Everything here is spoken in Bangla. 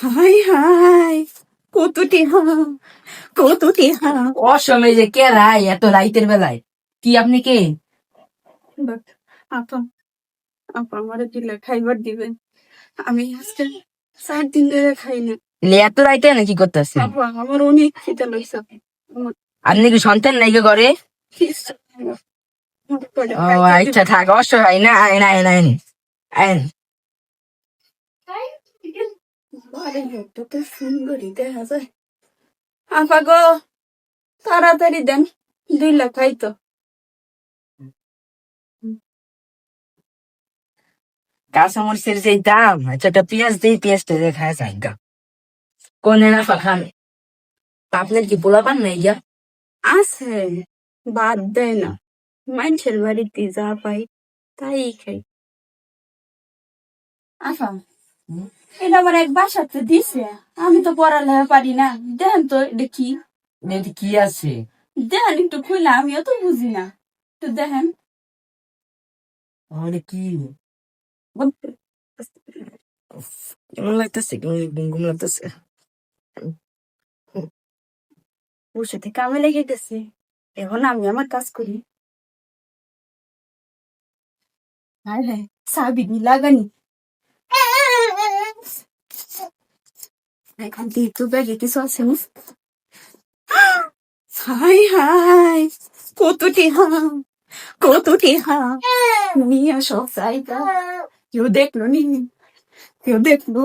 হাই হাই, কত টেহা, কত টেহা। অসময়ে যে কে রায় এত রাইতের বেলায়? কি আপনি কে? বাট আপা, আপা আমারে দিলে খাইবার দিবেন। আমি আজকে 4 দিন ধরে খাই না। এত রাইতে নাকি করতেছেন? আপা আমার অনেক খিদে লাগছে। আমার আপনি কি সন্তান নাই ঘরে? খিদে আমার পেটে ও খাইতে আচ্ছা, দিবেন। থাক, অসহায় না, আইন আইন আইন আইন। বাড়ি লোকটা তো সুন্দরী দেখা যায়। আপা গো, তাড়াতাড়ি দেন, 2 লাখ খাইতো। কাঁচামরিচের যে দাম, আচ্ছা একটা পেঁয়াজ দিই, পেঁয়াজটা দিয়ে খায় যায় গা। কোন না খান? আপনার কি পোলা পান নাই গা? আছে, বাদ দেয় না। মানুষের বাড়িতে যা পাই তাই খাই। আফা, এটা আবার এক বাসাতে দিছে, আমি তো পড়ালেখা পারি না। দেন তো দেখি, এতে কি আছে? দেন একটু খুলে, আমিও তো বুঝি না, একটু দেখেন। তাহলে কি? উফ, কেমন লাগতেছে, কেমন ঘুম ঘুম লাগতেছে। ওর সাথে কামে লেগে গেছে, এখন আমি আমার কাজ করি। আরে হ্যাঁ, সাবিনি লাগানি। এখন দিয়ে তো ব্যাগে কিছু আছে না। হাই হাই, কত টেহা, কত টেহা। মিয়া সব চাইতা, কেউ দেখলো নি, কেউ দেখলো।